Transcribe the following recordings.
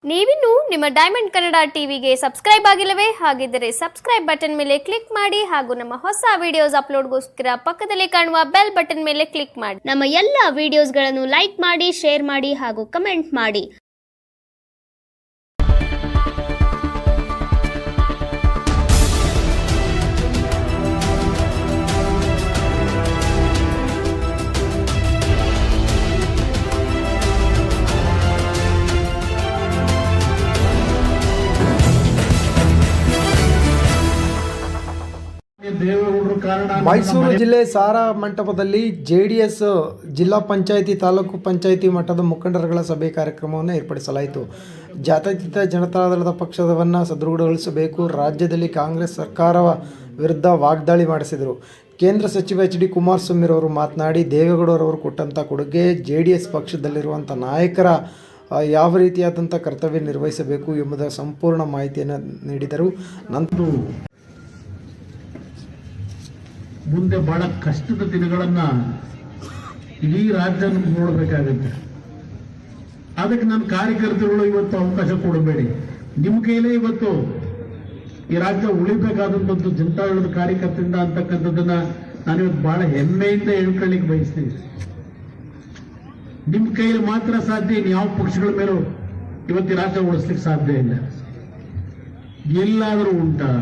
ನೀವಿನ್ನು ನಿಮ್ಮ ಡೈಮಂಡ್ ಕನ್ನಡ ಟಿವಿಗೆ ಸಬ್ಸ್ಕ್ರೈಬ್ ಆಗಿಲ್ಲವೇ? ಹಾಗಿದ್ದರೆ ಸಬ್ಸ್ಕ್ರೈಬ್ ಬಟನ್ ಮೇಲೆ ಕ್ಲಿಕ್ ಮಾಡಿ ಹಾಗೂ ನಮ್ಮ ಹೊಸ ವಿಡಿಯೋಸ್ ಅಪ್ಲೋಡ್ಗೋಸ್ಕರ ಪಕ್ಕದಲ್ಲಿ ಕಾಣುವ ಬೆಲ್ ಬಟನ್ ಮೇಲೆ ಕ್ಲಿಕ್ ಮಾಡಿ. ನಮ್ಮ ಎಲ್ಲ ವಿಡಿಯೋಸ್ಗಳನ್ನು ಲೈಕ್ ಮಾಡಿ, ಶೇರ್ ಮಾಡಿ ಹಾಗೂ ಕಮೆಂಟ್ ಮಾಡಿ. ಮೈಸೂರು ಜಿಲ್ಲೆ ಸಾರಾ ಮಂಟಪದಲ್ಲಿ ಜೆಡಿಎಸ್ ಜಿಲ್ಲಾ ಪಂಚಾಯಿತಿ ತಾಲೂಕು ಪಂಚಾಯಿತಿ ಮಟ್ಟದ ಮುಖಂಡರುಗಳ ಸಭೆ ಕಾರ್ಯಕ್ರಮವನ್ನು ಏರ್ಪಡಿಸಲಾಯಿತು. ಜಾತ್ಯತೀತ ಜನತಾದಳದ ಪಕ್ಷವನ್ನು ಸದೃಢಗೊಳಿಸಬೇಕು, ರಾಜ್ಯದಲ್ಲಿ ಕಾಂಗ್ರೆಸ್ ಸರ್ಕಾರ ವಿರುದ್ಧ ವಾಗ್ದಾಳಿ ಮಾಡಿಸಿದರು. ಕೇಂದ್ರ ಸಚಿವ ಎಚ್ ಡಿ ಕುಮಾರಸ್ವಾಮಿ ಅವರು ಮಾತನಾಡಿ, ದೇವೇಗೌಡರವರು ಕೊಟ್ಟಂಥ ಕೊಡುಗೆ, ಜೆಡಿಎಸ್ ಪಕ್ಷದಲ್ಲಿರುವಂಥ ನಾಯಕರ ಯಾವ ರೀತಿಯಾದಂಥ ಕರ್ತವ್ಯ ನಿರ್ವಹಿಸಬೇಕು ಎಂಬುದರ ಸಂಪೂರ್ಣ ಮಾಹಿತಿಯನ್ನು ನೀಡಿದರು. ನಂತರ ಮುಂದೆ ಬಹಳ ಕಷ್ಟದ ದಿನಗಳನ್ನ ಇಡೀ ರಾಜ್ಯ ನೋಡಬೇಕಾಗುತ್ತೆ. ಅದಕ್ಕೆ ನನ್ನ ಕಾರ್ಯಕರ್ತರುಗಳು ಇವತ್ತು ಅವಕಾಶ ಕೊಡಬೇಡಿ. ನಿಮ್ಮ ಕೈಲೇ ಇವತ್ತು ಈ ರಾಜ್ಯ ಉಳಿಬೇಕಾದಂಥದ್ದು ಜನತಾದಳದ ಕಾರ್ಯಕರ್ತರಿಂದ ಅಂತಕ್ಕಂಥದ್ದನ್ನ ನಾನಿವತ್ತು ಬಹಳ ಹೆಮ್ಮೆಯಿಂದ ಹೇಳ್ಕೊಳ್ಳಿಕ್ಕೆ ಬಯಸ್ತೀನಿ. ನಿಮ್ಮ ಕೈಯಲ್ಲಿ ಮಾತ್ರ ಸಾಧ್ಯ, ಇನ್ನು ಯಾವ ಪಕ್ಷಗಳ ಮೇಲೂ ಇವತ್ತು ಈ ರಾಜ್ಯ ಉಳಿಸ್ಲಿಕ್ಕೆ ಸಾಧ್ಯ ಇಲ್ಲ. ಎಲ್ಲಾದರೂ ಉಂಟಾ?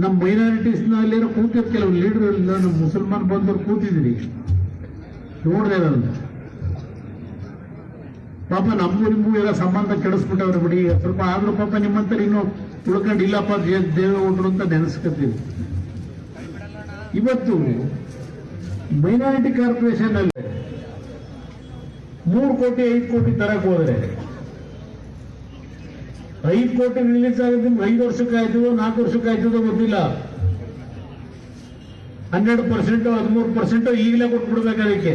ನಮ್ಮ ಮೈನಾರಿಟೀಸ್ನಲ್ಲಿರೋ ಕೂತಿರೋ ಕೆಲವು ಲೀಡರ್, ನಮ್ಮ ಮುಸಲ್ಮಾನ್ ಬಂದವರು ಕೂತಿದ್ದೀರಿ, ನೋಡಿದೆ ನಾನು. ಪಾಪ ನಮಗೂ ನಿಮಗೂ ಎಲ್ಲ ಸಂಬಂಧ ಕೆಡಿಸ್ಬಿಟ್ಟವ್ರು ಬಿಡಿ. ಸ್ವಲ್ಪ ಆದ್ರೂ ಪಾಪ ನಿಮ್ಮಂತರ ಇನ್ನೂ ಉಳ್ಕೊಂಡು ಇಲ್ಲಪ್ಪ ದೇವೇಗೌಡರು ಅಂತ ನೆನೆಸ್ಕೊತೀವಿ. ಇವತ್ತು ಮೈನಾರಿಟಿ ಕಾರ್ಪೊರೇಷನ್ ಅಲ್ಲಿ 3 ಕೋಟಿ 5 ಕೋಟಿ ತರಕ್ ಹೋದ್ರೆ 5 ಕೋಟಿ ರಿಲೀಸ್ ಆಗುತ್ತೆ. 5 ವರ್ಷಕ್ಕೆ ಆಯ್ತದೋ 4 ವರ್ಷಕ್ಕೆ ಆಯ್ತದೋ ಗೊತ್ತಿಲ್ಲ. 12% 13% ಈಗಲೇ ಕೊಟ್ಬಿಡ್ಬೇಕು. ಅದಕ್ಕೆ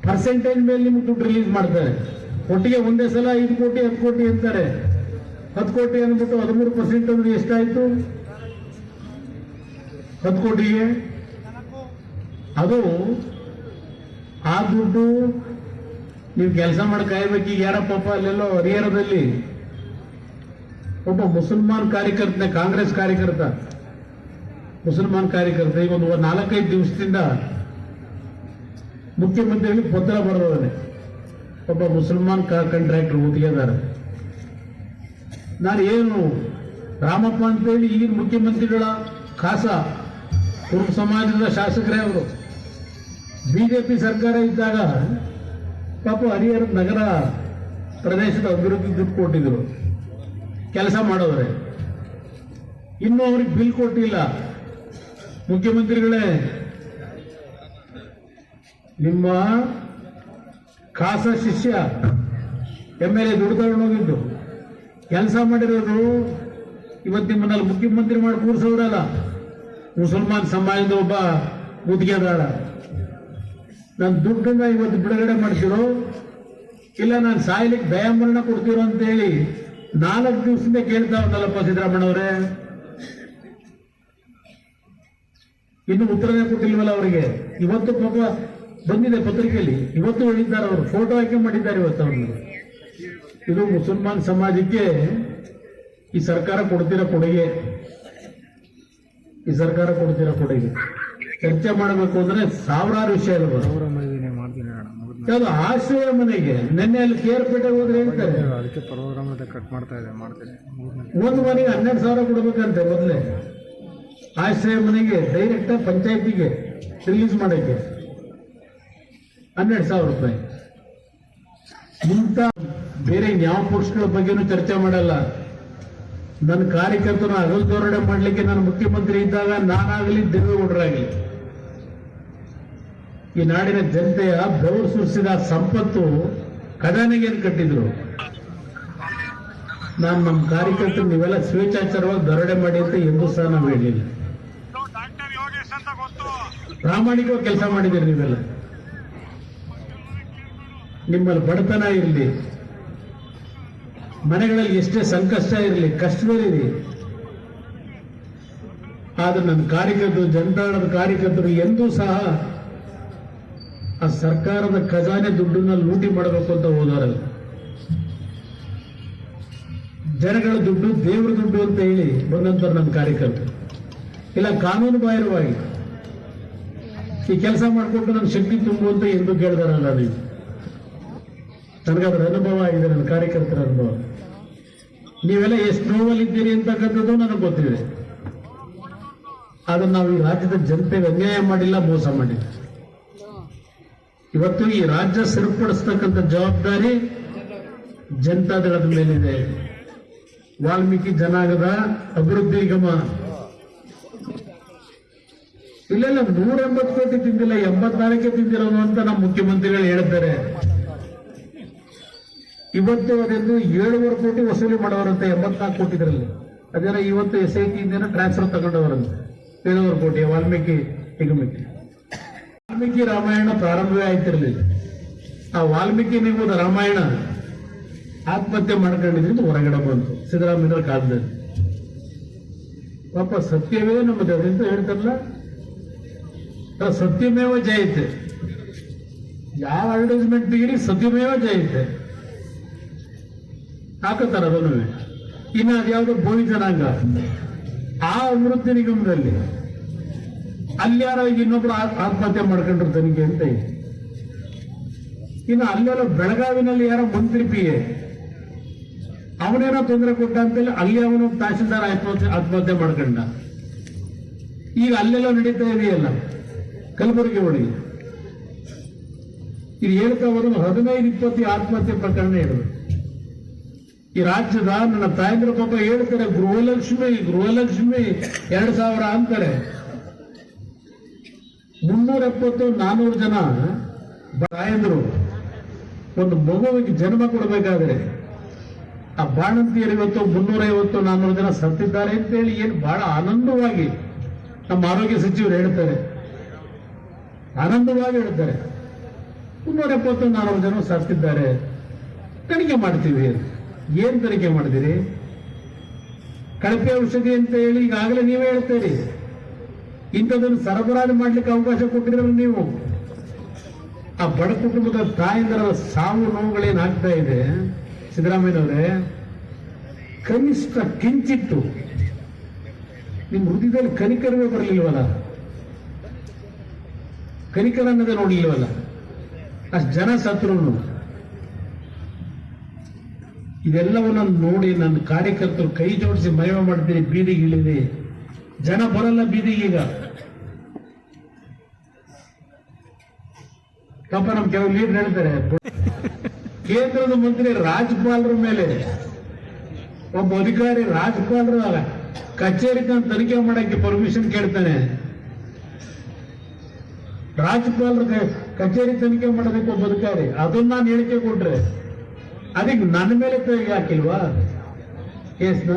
ಪರ್ಸೆಂಟೇಜ್ ಮೇಲೆ ನಿಮ್ಗೆ ದುಡ್ಡು ರಿಲೀಸ್ ಮಾಡ್ತಾರೆ. ಒಟ್ಟಿಗೆ ಒಂದೇ ಸಲ 5 ಕೋಟಿ 10 ಕೋಟಿ ಅಂತಾರೆ. 10 ಕೋಟಿ ಅಂದ್ಬಿಟ್ಟು 13% ಅಂದ್ರೆ ಎಷ್ಟಾಯ್ತು? 10 ಕೋಟಿಗೆ ಅದು ಆ ದುಡ್ಡು ನೀವು ಕೆಲಸ ಮಾಡಿ ಕಾಯ್ಬೇಕು. ಈಗ ಯಾರಪ್ಪ ಅಲ್ಲೆಲ್ಲೋ ಹರಿಹರದಲ್ಲಿ ಒಬ್ಬ ಮುಸಲ್ಮಾನ್ ಕಾರ್ಯಕರ್ತನೇ, ಕಾಂಗ್ರೆಸ್ ಕಾರ್ಯಕರ್ತ, ಮುಸಲ್ಮಾನ್ ಕಾರ್ಯಕರ್ತ ಈಗ ಒಂದು 4-5 ದಿವಸದಿಂದ ಮುಖ್ಯಮಂತ್ರಿಗಳಿಗೆ ಪತ್ರ ಬರೆದವನೇ. ಒಬ್ಬ ಮುಸಲ್ಮಾನ್ ಕಾಂಟ್ರಾಕ್ಟರ್ ಗುತ್ತಿಗೆದಾರ. ನಾನು ಏನು ರಾಮಪ್ಪ ಅಂತೇಳಿ ಈಗಿನ ಮುಖ್ಯಮಂತ್ರಿಗಳ ಖಾಸ ಕುರುಬ ಸಮಾಜದ ಶಾಸಕರೇ ಅವರು. ಬಿಜೆಪಿ ಸರ್ಕಾರ ಇದ್ದಾಗ ಪಾಪ ಹರಿಹರ ನಗರ ಪ್ರದೇಶದ ಅಭಿವೃದ್ಧಿ ದುಡ್ಡು ಕೊಟ್ಟಿದ್ರು, ಕೆಲಸ ಮಾಡೋದ್ರೆ. ಇನ್ನೂ ಅವ್ರಿಗೆ ಬಿಲ್ ಕೊಟ್ಟಿಲ್ಲ. ಮುಖ್ಯಮಂತ್ರಿಗಳೇ, ನಿಮ್ಮ ಖಾಸ ಶಿಷ್ಯ MLA ದುಡ್ಡು ತಗೊಂಡು ಹೋಗಿದ್ದು ಕೆಲಸ ಮಾಡಿರೋದು ಇವತ್ತು ನಿಮ್ಮನ್ನಲ್ಲಿ ಮುಖ್ಯಮಂತ್ರಿ ಮಾಡಿ ಕೂರಿಸೋರಲ್ಲ, ಮುಸಲ್ಮಾನ್ ಸಮಾಜದ ಒಬ್ಬ ಗುತ್ತಿಗೆದಾರ. ನನ್ನ ದುಡ್ಡನ್ನ ಇವತ್ತು ಬಿಡುಗಡೆ ಮಾಡ್ತಿರೋ ಇಲ್ಲ ನಾನು ಸಾಯ್ಲಿಕ್ಕೆ ದಯಾಮರಣ ಕೊಡ್ತಿರೋ ಅಂತ ಹೇಳಿ 4 ದಿವಸದಿಂದ ಕೇಳ್ತಾ ಉಂಟಲ್ಲಪ್ಪ ಸಿದ್ದರಾಮಯ್ಯನವರೇ. ಇನ್ನು ಉತ್ತರನೇ ಕೊಟ್ಟಿಲ್ವಲ್ಲ ಅವರಿಗೆ. ಇವತ್ತು ಪಾಪ ಬಂದಿದೆ ಪತ್ರಿಕೆಯಲ್ಲಿ, ಇವತ್ತು ಹೇಳಿದ್ದಾರೆ ಅವರು, ಫೋಟೋ ಹಾಕಿ ಮಾಡಿದ್ದಾರೆ ಇವತ್ತು ಅವ್ರನ್ನ. ಇದು ಮುಸಲ್ಮಾನ್ ಸಮಾಜಕ್ಕೆ ಈ ಸರ್ಕಾರ ಕೊಡ್ತಿರೋ ಕೊಡುಗೆ. ಈ ಸರ್ಕಾರ ಕೊಡ್ತಿರೋ ಕೊಡುಗೆ ಚರ್ಚೆ ಮಾಡಬೇಕು ಅಂದ್ರೆ ಸಾವಿರಾರು ವಿಷಯ ಇರಬಹುದು. ಯಾವುದು ಆಶ್ರಯ ಮನೆಗೆ ನಿನ್ನೆ ಅಲ್ಲಿ ಕೇರ್ಪೇಟೆಗೆ ಹೋದ್ರೆ ಹೇಳ್ತಾರೆ ಒಂದು ಮನೆಗೆ 12,000 ಕೊಡ್ಬೇಕಂತೆ. ಮೊದಲೇ ಆಶ್ರಯ ಮನೆಗೆ ಡೈರೆಕ್ಟ್ ಪಂಚಾಯತಿಗೆ ರಿಲೀಸ್ ಮಾಡಕ್ಕೆ 12,000 ರೂಪಾಯಿ. ಇಂಥ ಬೇರೆ ಯಾವ ಪಕ್ಷಗಳ ಬಗ್ಗೆನೂ ಚರ್ಚೆ ಮಾಡಲ್ಲ. ನನ್ನ ಕಾರ್ಯಕರ್ತನ ಹಗಲು ಧೋರಣೆ ಮಾಡಲಿಕ್ಕೆ ನಾನು ಮುಖ್ಯಮಂತ್ರಿ ಇದ್ದಾಗ ನಾನಾಗಲಿ ದೇವೇಗೌಡರಾಗಲಿ ಈ ನಾಡಿನ ಜನತೆಯ ಬೆವರು ಸುರಿಸಿದ ಸಂಪತ್ತು ಖಜಾನೆಗೆ ಕಟ್ಟಿದ್ರು. ನಾನು ನಮ್ಮ ಕಾರ್ಯಕರ್ತರು ನೀವೆಲ್ಲ ಸ್ವೇಚ್ಛಾಚಾರವಾಗಿ ಧರಣೆ ಮಾಡಿ ಅಂತ ಎಂದೂ ಸಹ ನಾವು ಹೇಳಿಲ್ಲ. ಪ್ರಾಮಾಣಿಕವಾಗಿ ಕೆಲಸ ಮಾಡಿದ್ದೀರಿ ನೀವೆಲ್ಲ. ನಿಮ್ಮಲ್ಲಿ ಬಡತನ ಇರಲಿ, ಮನೆಗಳಲ್ಲಿ ಎಷ್ಟೇ ಸಂಕಷ್ಟ ಇರಲಿ, ಕಷ್ಟದಲ್ಲಿರಿ, ಆದ್ರೆ ನನ್ನ ಕಾರ್ಯಕರ್ತರು, ಜನತಾದಳದ ಕಾರ್ಯಕರ್ತರು ಎಂದೂ ಸಹ ಆ ಸರ್ಕಾರದ ಖಜಾನೆ ದುಡ್ಡನ್ನ ಲೂಟಿ ಮಾಡಬೇಕು ಅಂತ ಹೋದವರಲ್ಲ. ಜನಗಳ ದುಡ್ಡು ದೇವರ ದುಡ್ಡು ಅಂತ ಹೇಳಿ ಬಂದಂತ ನಮ್ಮ ಕಾರ್ಯಕರ್ತರು ಇಲ್ಲ ಕಾನೂನು ಬಾಹಿರವಾಗಿ ಈ ಕೆಲಸ ಮಾಡಿಕೊಟ್ಟು ನನ್ನ ಶಕ್ತಿ ತುಂಬುವಂತ ಎಂದು ಕೇಳಿದಾರಲ್ಲ ನೀವು. ನನಗದರ ಅನುಭವ ಆಗಿದೆ, ನನ್ನ ಕಾರ್ಯಕರ್ತರ ಅನುಭವ. ನೀವೆಲ್ಲ ಎಷ್ಟು ನೋವಲ್ಲಿದ್ದೀರಿ ಅಂತಕ್ಕಂಥದ್ದು ನನಗೆ ಗೊತ್ತಿದೆ. ಆದ್ರೆ ನಾವು ಈ ರಾಜ್ಯದ ಜನತೆಗೆ ಅನ್ಯಾಯ ಮಾಡಿಲ್ಲ, ಮೋಸ ಮಾಡಿಲ್ಲ. ಇವತ್ತು ಈ ರಾಜ್ಯ ಸರಿಪಡಿಸ್ತಕ್ಕಂಥ ಜವಾಬ್ದಾರಿ ಜನತಾದಳದ ಮೇಲಿದೆ. ವಾಲ್ಮೀಕಿ ಜನಾಂಗದ ಅಭಿವೃದ್ಧಿ ನಿಗಮ ಇಲ್ಲೆಲ್ಲ 180 ಕೋಟಿ ತಿಂದಿಲ್ಲ, 84 ತಿಂದಿರೋನು ಅಂತ ನಮ್ಮ ಮುಖ್ಯಮಂತ್ರಿಗಳು ಹೇಳ್ತಾರೆ. ಇವತ್ತು ಅದೆಂದು 7.5 ಕೋಟಿ ವಸೂಲಿ ಮಾಡೋರಂತೆ 84 ಕೋಟಿದ್ರಲ್ಲಿ. ಅದೆಲ್ಲ ಇವತ್ತು SIT ಇಂದ ಟ್ರಾನ್ಸ್ಫರ್ ತಗೊಂಡವರಂತೆ 7.5 ಕೋಟಿ ವಾಲ್ಮೀಕಿ ನಿಗಮಕ್ಕೆ. ವಾಲ್ಮೀಕಿ ರಾಮಾಯಣ ಪ್ರಾರಂಭವೇ ಆಯ್ತಿರ್ಲಿಲ್ಲ. ಆ ವಾಲ್ಮೀಕಿ ನಿಗಮದ ರಾಮಾಯಣ ಆತ್ಮಹತ್ಯೆ ಮಾಡ್ಕೊಂಡಿದ್ರಿಂದ ಹೊರಗಡೆ ಬಂತು ಸಿದ್ದರಾಮಯ್ಯರ ಕಾಲದಲ್ಲಿ. ಪಾಪ ಸತ್ಯವೇ ನಮ್ಮದು ಅಂತ ಹೇಳ್ತಾರಲ್ಲ, ಸತ್ಯಮೇವ ಜಯತೆ. ಯಾವ ಅಡ್ವರ್ಟೈಸ್ಮೆಂಟ್ ತೆಗೀರಿ ಸತ್ಯಮೇವ ಜಯತೆ ಹಾಕತ್ತಾರ. ಅದನ್ನು ಇನ್ನು ಅದ್ಯಾವುದೋ ಬೋವಿ ಜನಾಂಗ ಆ ಅಭಿವೃದ್ಧಿ ನಿಗಮದಲ್ಲಿ ಅಲ್ಲಿ ಯಾರೋ ಇನ್ನೊಬ್ರು ಆತ್ಮಹತ್ಯೆ ಮಾಡ್ಕೊಂಡ್ರು ತನಿಖೆ ಅಂತ ಇದೆ. ಇನ್ನು ಅಲ್ಲೆಲ್ಲ ಬೆಳಗಾವಿನಲ್ಲಿ ಯಾರೋ ಮಂತ್ರಿ PA ಅವನೇನೋ ತೊಂದರೆ ಕೊಟ್ಟ ಅಂತೇಳಿ ಅಲ್ಲಿ ಅವನು ತಹಶೀಲ್ದಾರ್ ಆತ್ಮಹತ್ಯೆ ಮಾಡ್ಕೊಂಡ. ಈಗ ಅಲ್ಲೆಲ್ಲ ನಡೀತಾ ಇದೆಯಲ್ಲ ಕಲಬುರಗಿ ಒಳಗೆ. ಇದು ಹೇಳ್ತಾ ಹೋದ್ರೆ 15-20 ಆತ್ಮಹತ್ಯೆ ಪ್ರಕರಣ ಹೇಳಿದ್ರು ಈ ರಾಜ್ಯದ. ನನ್ನ ತಾಯಂದ್ರ ಪಾಪ ಹೇಳ್ತಾರೆ ಗೃಹಲಕ್ಷ್ಮಿ 2,000 ಅಂತಾರೆ. 370-400 ಜನ ತಾಯಂದ್ರು ಒಂದು ಮಗುವಿಗೆ ಜನ್ಮ ಕೊಡಬೇಕಾದ್ರೆ ಆ ಬಾಣಂತಿಯರು ಇವತ್ತು 350-400 ಜನ ಸತ್ತಿದ್ದಾರೆ ಅಂತೇಳಿ ಏನು ಬಹಳ ಆನಂದವಾಗಿ ನಮ್ಮ ಆರೋಗ್ಯ ಸಚಿವರು ಹೇಳ್ತಾರೆ. ಆನಂದವಾಗಿ ಹೇಳ್ತಾರೆ 370-400 ಜನ ಸತ್ತಿದ್ದಾರೆ, ತನಿಖೆ ಮಾಡ್ತೀವಿ. ಏನ್ ತನಿಖೆ ಮಾಡಿದಿರಿ? ಕಳಪೆ ಔಷಧಿ ಅಂತ ಹೇಳಿ ಈಗಾಗಲೇ ನೀವೇ ಹೇಳ್ತೀರಿ. ಇಂಥದನ್ನು ಸರಬರಾಜು ಮಾಡ್ಲಿಕ್ಕೆ ಅವಕಾಶ ಕೊಟ್ಟಿರಲ್ಲ ನೀವು. ಆ ಬಡ ಕುಟುಂಬದ ತಾಯಂದರ ಸಾವು ನೋವುಗಳೇನಾಗ್ತಾ ಇದೆ ಸಿದ್ದರಾಮಯ್ಯನವರೇ, ಕನಿಷ್ಠ ಕಿಂಚಿತ್ತು ನಿಮ್ಮ ಹೃದಯದಲ್ಲಿ ಕನಿಕರವೇ ಬರಲಿಲ್ವಲ್ಲ, ಕನಿಕರ ಅನ್ನೋದೇ ನೋಡ್ಲಿಲ್ವಲ್ಲ. ಅಷ್ಟು ಜನ ಸತ್ರು. ಇದೆಲ್ಲವನ್ನ ನೋಡಿ ನನ್ನ ಕಾರ್ಯಕರ್ತರು ಕೈ ಜೋಡಿಸಿ ಮನವಿ ಮಾಡ್ತೀನಿ, ಬೀದಿಗೆ ಇಳಿದಿ. ಜನ ಬರಲ್ಲ ಬೀದಿಗೆ ಈಗ. ಪಾಪ ನಮ್ ಕೆಲವು ಲೀಡರ್ ಹೇಳ್ತಾರೆ ಕೇಂದ್ರದ ಮಂತ್ರಿ ರಾಜ್ಯಪಾಲರ ಮೇಲೆ ಒಬ್ಬ ಅಧಿಕಾರಿ ರಾಜ್ಯಪಾಲರ ಕಚೇರಿ ತನಿಖೆ ಮಾಡಕ್ಕೆ ಪರ್ಮಿಷನ್ ಕೇಳ್ತಾನೆ. ರಾಜ್ಯಪಾಲರ ಕಚೇರಿ ತನಿಖೆ ಮಾಡೋದಕ್ಕೆ ಒಬ್ಬ ಅಧಿಕಾರಿ ಅದನ್ನ ನಾನು ಹೇಳಿಕೆ ಕೊಟ್ರೆ ಅದಕ್ಕೆ ನನ್ನ ಮೇಲೆ ಹಾಕಿಲ್ವಾ ಕೇಸ್ನ?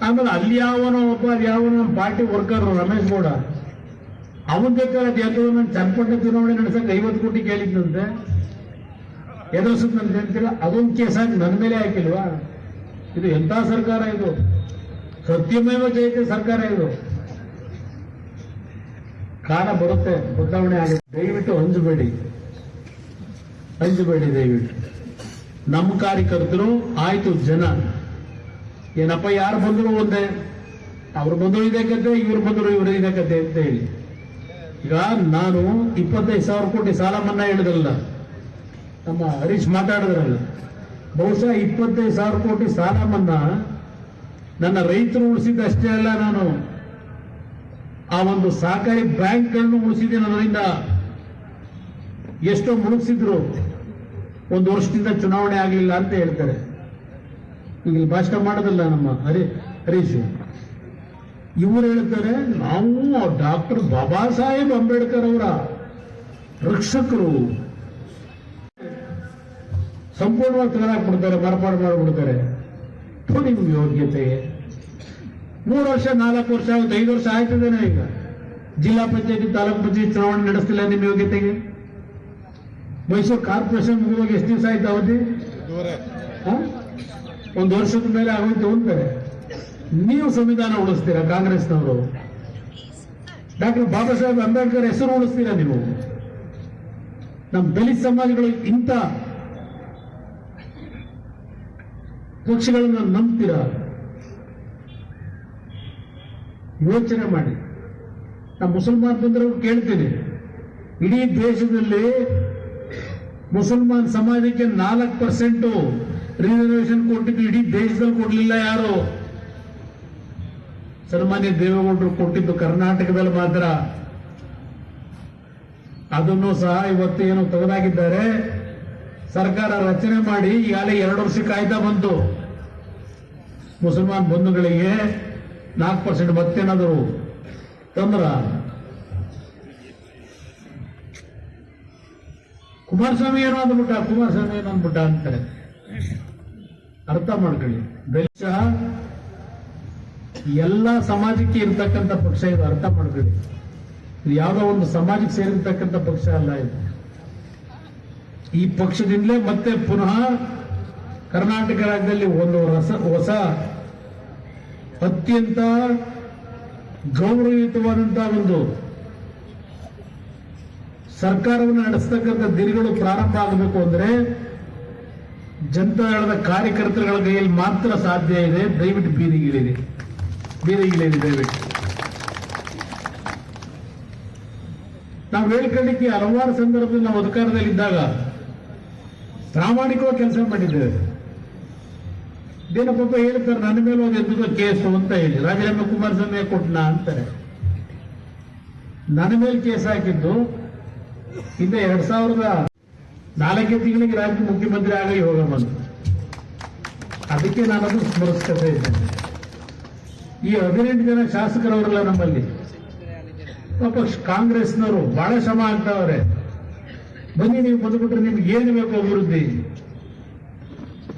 ಆಮೇಲೆ ಅಲ್ಲಿ ಯಾವನೋ ನಮ್ಮ ಪಾರ್ಟಿ ವರ್ಕರ್ ರಮೇಶ್ ಗೌಡ ಅವನ್ ಬೇಕಾದ್ರೆ ನಾನು ಚನ್ನಪಟ್ಟಣ ಚುನಾವಣೆ ನಡೆಸಕ್ಕೆ 50 ಕೋಟಿ ಕೇಳಿದ್ದಂತೆ, ಎದುರಿಸುತ್ತೆ ಅಂತ ಹೇಳ್ತಿಲ್ಲ. ಅದೊಂದು ಕೇಸ್ ಹಾಕಿ ನನ್ನ ಮೇಲೆ ಹಾಕಿಲ್ವಾ? ಇದು ಎಂತ ಸರ್ಕಾರ ಇದು? ಸತ್ಯಮೇವ ಜಯತೆ ಸರ್ಕಾರ ಇದು. ಕಾಲ ಬರುತ್ತೆ, ಬದಲಾವಣೆ ಆಗುತ್ತೆ. ದಯವಿಟ್ಟು ಹಂಚಬೇಡಿ ದಯವಿಟ್ಟು. ನಮ್ಮ ಕಾರ್ಯಕರ್ತರು ಆಯ್ತು, ಜನ ಏನಪ್ಪ ಯಾರು ಬಂದ್ರು ಒಂದೇ, ಅವ್ರು ಬಂದ್ರು ಇದೇ ಕತೆ, ಇವ್ರು ಬಂದ್ರು ಇವರು ಇದೇ ಕತೆ ಅಂತ ಹೇಳಿ. ಈಗ ನಾನು 25,000 ಕೋಟಿ ಸಾಲ ಮನ್ನಾ ಹೇಳಿದ್ರಲ್ಲ, ನಮ್ಮ ಹರೀಶ್ ಮಾತಾಡಿದ್ರಲ್ಲ, ಬಹುಶಃ 25,000 ಕೋಟಿ ಸಾಲ ಮನ್ನಾ ನನ್ನ ರೈತರು ಉಳಿಸಿದ್ದಷ್ಟೇ ಅಲ್ಲ, ನಾನು ಆ ಒಂದು ಸಹಕಾರಿ ಬ್ಯಾಂಕ್ಗಳನ್ನು ಉಳಿಸಿದ್ದೀನಿ. ಅದರಿಂದ ಎಷ್ಟೋ ಮುಳುಗಿಸಿದ್ರು, 1 ವರ್ಷದಿಂದ ಚುನಾವಣೆ ಆಗಲಿಲ್ಲ ಅಂತ ಹೇಳ್ತಾರೆ. ಈಗ ಭಾಷಣ ಮಾಡೋದಲ್ಲ ನಮ್ಮ ಹರೀಶ್, ಇವರು ಹೇಳ್ತಾರೆ ನಾವು ಡಾಕ್ಟರ್ ಬಾಬಾ ಸಾಹೇಬ್ ಅಂಬೇಡ್ಕರ್ ಅವರ ರಕ್ಷಕರು. ಸಂಪೂರ್ಣವಾಗಿ ತೆಗೆದಾಕ್ಬಿಡ್ತಾರೆ, ಮಾರ್ಪಾಡು ಮಾಡಿಬಿಡ್ತಾರೆ. ನಿಮ್ಮ ಯೋಗ್ಯತೆ 3 ವರ್ಷ 4 ವರ್ಷ ಆಗುತ್ತೆ, 5 ವರ್ಷ ಆಯ್ತದೇನೋ. ಈಗ ಜಿಲ್ಲಾ ಪಂಚಾಯತಿ ತಾಲೂಕು ಪಂಚಾಯತಿ ಚುನಾವಣೆ ನಡೆಸ್ತಿಲ್ಲ ನಿಮ್ಮ ಯೋಗ್ಯತೆಗೆ. ಮೈಸೂರು ಕಾರ್ಪೊರೇಷನ್ ಮುಗಿದಾಗ ಎಷ್ಟು ದಿವಸ ಆಯ್ತು ಅವಧಿ? 1 ವರ್ಷದ ಮೇಲೆ ಆಗೋಯ್ತು ಅಂತಾರೆ. ನೀವು ಸಂವಿಧಾನ ಉಳಿಸ್ತೀರಾ ಕಾಂಗ್ರೆಸ್ನವರು? ಡಾಕ್ಟರ್ ಬಾಬಾ ಸಾಹೇಬ್ ಅಂಬೇಡ್ಕರ್ ಹೆಸರು ಉಳಿಸ್ತೀರಾ ನೀವು? ನಮ್ಮ ದಲಿತ ಸಮಾಜಗಳು ಇಂಥ ಪಕ್ಷಗಳನ್ನ ನಂಬ್ತೀರಾ? ಯೋಚನೆ ಮಾಡಿ. ನಾವು ಮುಸಲ್ಮಾನ್ ಬಂದವರು ಕೇಳ್ತೀನಿ, ಇಡೀ ದೇಶದಲ್ಲಿ ಮುಸಲ್ಮಾನ್ ಸಮಾಜಕ್ಕೆ 4% ರಿಸರ್ವೇಶನ್ ಕೊಟ್ಟಿದ್ದು ಇಡೀ ದೇಶದಲ್ಲಿ ಕೊಡಲಿಲ್ಲ ಯಾರು? ಸನ್ಮಾನ್ಯ ದೇವೇಗೌಡರು ಕೊಟ್ಟಿದ್ದು ಕರ್ನಾಟಕದಲ್ಲಿ ಮಾತ್ರ. ಅದನ್ನು ಸಹ ಇವತ್ತು ಏನು ತೆಗೆದಾಗಿದ್ದಾರೆ. ಸರ್ಕಾರ ರಚನೆ ಮಾಡಿ ಈಗಾಗಲೇ 2 ವರ್ಷಕ್ಕೆ ಕಾಯ್ತಾ ಬಂತು. ಮುಸಲ್ಮಾನ್ ಬಂಧುಗಳಿಗೆ 4% ಮತ್ತೇನಾದರೂ ತಂದ್ರ? ಕುಮಾರಸ್ವಾಮಿ ಏನೋ ಅಂದ್ಬಿಟ್ಟ ಅಂತಾರೆ. ಅರ್ಥ ಮಾಡ್ಕೊಳ್ಳಿ, ದೇಶ ಎಲ್ಲ ಸಮಾಜಕ್ಕೆ ಇರ್ತಕ್ಕಂಥ ಪಕ್ಷ ಇದು. ಅರ್ಥ ಮಾಡ್ಕೊಳ್ಳಿ, ಇದು ಯಾವುದೋ ಒಂದು ಸಮಾಜಕ್ಕೆ ಸೇರಿರ್ತಕ್ಕಂಥ ಪಕ್ಷ ಅಲ್ಲ ಇದು. ಈ ಪಕ್ಷದಿಂದಲೇ ಮತ್ತೆ ಪುನಃ ಕರ್ನಾಟಕ ರಾಜ್ಯದಲ್ಲಿ ಒಂದು ಹೊಸ ಅತ್ಯಂತ ಗೌರವಯುತವಾದಂತಹ ಒಂದು ಸರ್ಕಾರವನ್ನು ನಡೆಸ್ತಕ್ಕಂಥ ದಿನಗಳು ಪ್ರಾರಂಭ ಆಗಬೇಕು ಅಂದ್ರೆ ಜನತಾದಳದ ಕಾರ್ಯಕರ್ತರುಗಳ ಕೈಯಲ್ಲಿ ಮಾತ್ರ ಸಾಧ್ಯ ಇದೆ. ದಯವಿಟ್ಟು ಬೀದಿಗಿಳಿರಿ ದಯವಿಟ್ಟು. ನಾವು ಹೇಳ್ಕೊಳ್ಳಿಕ್ಕೆ ಹಲವಾರು ಸಂದರ್ಭದಲ್ಲಿ ನಾವು ಅಧಿಕಾರದಲ್ಲಿದ್ದಾಗ ಪ್ರಾಮಾಣಿಕವಾಗಿ ಕೆಲಸ ಮಾಡಿದ್ದೇವೆ. ಪಾಪ ಹೇಳ್ತಾರೆ, ನನ್ನ ಮೇಲೆ ಒಂದು ಎಂತದೋ ಕೇಸು ಅಂತ ಹೇಳಿ ರಾಜೀನಾಮೆ ಕುಮಾರಸ್ವಾಮಿ ಕೊಟ್ಟನ ಅಂತಾರೆ. ನನ್ನ ಮೇಲೆ ಕೇಸ್ ಹಾಕಿದ್ದು ಹಿಂದೆ 2004 ತಿಂಗಳಿಗೆ ರಾಜ್ಯ ಮುಖ್ಯಮಂತ್ರಿ ಆಗ ಯೋಗ ಬಂತು. ಅದಕ್ಕೆ ನಾನು ಅದನ್ನು ಸ್ಮರಿಸ್ತಾ ಇದ್ದೇನೆ. ಈ 18 ಜನ ಶಾಸಕರವರೆಲ್ಲ ನಮ್ಮಲ್ಲಿ ಪಾಪ ಕಾಂಗ್ರೆಸ್ನವರು ಬಹಳ ಶ್ರಮ ಆಗ್ತಾವ್ರೆ. ಬನ್ನಿ, ನೀವು ಬಂದ್ಬಿಟ್ರೆ ನಿಮ್ಗೆ ಏನು ಬೇಕು ಅಭಿವೃದ್ಧಿ,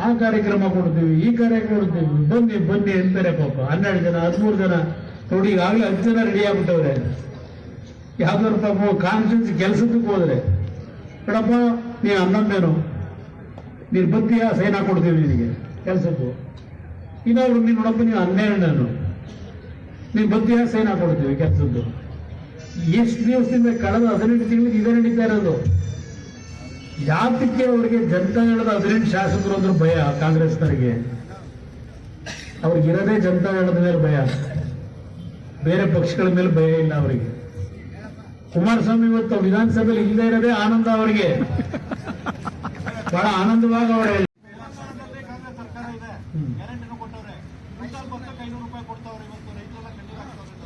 ಆ ಕಾರ್ಯಕ್ರಮ ಕೊಡ್ತೀವಿ, ಈ ಕಾರ್ಯಕ್ರಮ ಕೊಡ್ತೀವಿ, ಬನ್ನಿ ಅಂತಾರೆ. ಪಾಪ 12 ಜನ 13 ಜನ ನೋಡಿ, ಈಗಾಗಲೇ 10 ಜನ ರೆಡಿ ಆಗ್ಬಿಟ್ಟವ್ರೆ. ಯಾವ್ದಾದ್ರು ಪಾಪ ಕಾನ್ಫರೆನ್ಸ್ ಕೆಲಸದಕ್ಕೆ ಹೋದ್ರೆ, ಬೇಡಪ್ಪ ನೀನು 11 ನೀನು ಬತ್ತೀಯಾ, ಸೈನ್ ಹಾಕೊಡ್ತೀವಿ ನಿನಗೆ ಕೆಲಸಕ್ಕೂ. ಇನ್ನೊಬ್ರು ನೀನು ನೋಡಪ್ಪ ನೀವು 12 ನೀನು ಬತ್ತೀಯಾ, ಸೈನ್ ಹಾಕೊಡ್ತೀವಿ ಕೆಲಸದ್ದು. ಎಷ್ಟು ದಿವಸದಿಂದ ಕಳೆದ 18 ತಿಂಗಳಿಗೆ ಇದೇ ನಡೀತಾ ಇರೋದು. ಯಾತಕ್ಕೆ ಅವರಿಗೆ ಜನತಾದಳದ 18 ಶಾಸಕರು ಅಂದ್ರೆ ಭಯ? ಕಾಂಗ್ರೆಸ್ನವರಿಗೆ ಅವ್ರಿಗಿರೋದೇ ಜನತಾದಳದ ಮೇಲೆ ಭಯ, ಬೇರೆ ಪಕ್ಷಗಳ ಮೇಲೆ ಭಯ ಇಲ್ಲ ಅವರಿಗೆ. ಕುಮಾರಸ್ವಾಮಿ ಇವತ್ತು ವಿಧಾನಸಭೆಯಲ್ಲಿ ಇಲ್ಲದೆ ಇರೋದೇ ಆನಂದ ಅವರಿಗೆ, ಬಹಳ ಆನಂದವಾಗಿ ಅವರೇ.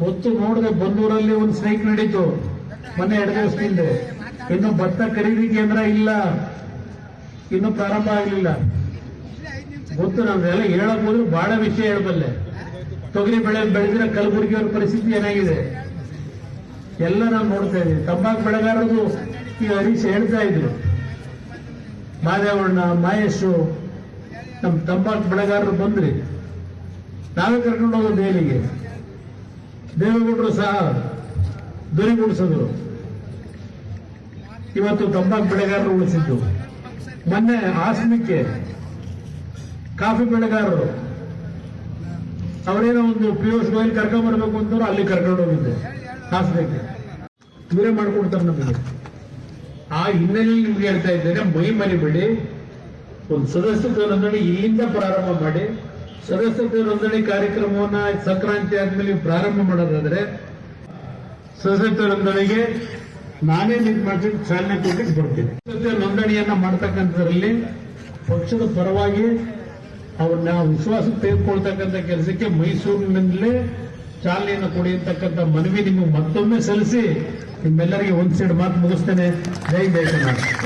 ಹೊತ್ತು ನೋಡದೆ ಬಂದೂರಲ್ಲಿ ಒಂದು ಸ್ಟ್ರೈಕ್ ನಡೀತು ಮೊನ್ನೆ 2 ದಿವಸದಿಂದ. ಇನ್ನು ಭತ್ತ ಖರೀದಿ ಕೇಂದ್ರ ಇಲ್ಲ, ಇನ್ನು ಪ್ರಾರಂಭ ಆಗಲಿಲ್ಲ. ಗೊತ್ತು, ನಮ್ದೆಲ್ಲ ಹೇಳಕ್ ಹೋದ್ರೆ ಬಹಳ ವಿಷಯ ಹೇಳಬಲ್ಲೆ. ತೊಗರಿ ಬೆಳೆ ಬೆಳೆದಿರೋ ಕಲಬುರಗಿಯವರ ಪರಿಸ್ಥಿತಿ ಏನಾಗಿದೆ ಎಲ್ಲ ನಾವು ನೋಡ್ತಾ ಇದ್ದೀವಿ. ತಂಬಾಕು ಬೆಳೆಗಾರರು ಈಗ ಹರೀಶ್ ಹೇಳ್ತಾ ಇದ್ರು, ಮಾದೇವಣ್ಣ, ಮಹೇಶು, ನಮ್ಮ ತಂಬಾಕು ಬೆಳೆಗಾರರು ಬಂದ್ರಿ, ನಾವೇ ಕರ್ಕೊಂಡು ಹೋಗೋದು ದೆಹಲಿಗೆ. ದೇವೇಗೌಡರು ಸಹ ಧ್ವನಿಗೂಡಿಸಿದ್ರು. ಇವತ್ತು ತಂಬಾಕು ಬೆಳೆಗಾರರು ಉಳಿಸಿದ್ದು. ಮೊನ್ನೆ ಆಸ್ಮಿಕ್ಕೆ ಕಾಫಿ ಬೆಳೆಗಾರರು ಅವರೇನೋ ಒಂದು ಪಿಯೂಷ್ ಗೋಯಲ್ ಕರ್ಕೊಂಡ್ ಬರ್ಬೇಕು ಅಂತವ್ರು ಅಲ್ಲಿ ಕರ್ಕೊಂಡು ಹೋಗಿದ್ದೆ ಹಾಸ್ಪಿಟಲ್. ಇವರೇ ಮಾಡ್ಕೊಡ್ತಾರೆ ನಮಗೆ. ಆ ಹಿನ್ನೆಲೆಯಲ್ಲಿ ನಿಮ್ಗೆ ಹೇಳ್ತಾ ಇದ್ದೇನೆ, ಮೈ ಮರಿಬೇಡಿ. ಒಂದು ಸದಸ್ಯತ್ವ ನೋಂದಣಿ ಇಲ್ಲಿಂದ ಪ್ರಾರಂಭ ಮಾಡಿ. ಸದಸ್ಯತ್ವ ನೋಂದಣಿ ಕಾರ್ಯಕ್ರಮವನ್ನ ಸಂಕ್ರಾಂತಿ ಆದ್ಮೇಲೆ ಪ್ರಾರಂಭ ಮಾಡೋದಾದ್ರೆ ಸದಸ್ಯತ್ವ ನೋಂದಣಿಗೆ ನಾನೇ ಮಾಡಿ ಚಾಲನೆ ಕೊಡ್ಲಿಕ್ಕೆ ಬರ್ತೀನಿ. ಸದಸ್ಯತ್ವ ನೋಂದಣಿಯನ್ನ ಮಾಡ್ತಕ್ಕಂಥದ್ರಲ್ಲಿ ಪಕ್ಷದ ಪರವಾಗಿ ಅವ್ರನ್ನ ವಿಶ್ವಾಸಕ್ಕೆ ತೆಗೆದುಕೊಳ್ತಕ್ಕಂಥ ಕೆಲಸಕ್ಕೆ ಮೈಸೂರಿನಿಂದಲೇ ಚಾಲನೆಯನ್ನು ಕೊಡಿ ಅಂತಕ್ಕಂಥ ಮನವಿ ನಿಮಗೆ ಮತ್ತೊಮ್ಮೆ ಸಲ್ಲಿಸಿ ನಿಮ್ಮೆಲ್ಲರಿಗೆ ಒಂದು ಸೈಡ್ ಮಾತು ಮುಗಿಸ್ತೇನೆ. ಜೈ ಕರ್ನಾಟಕ.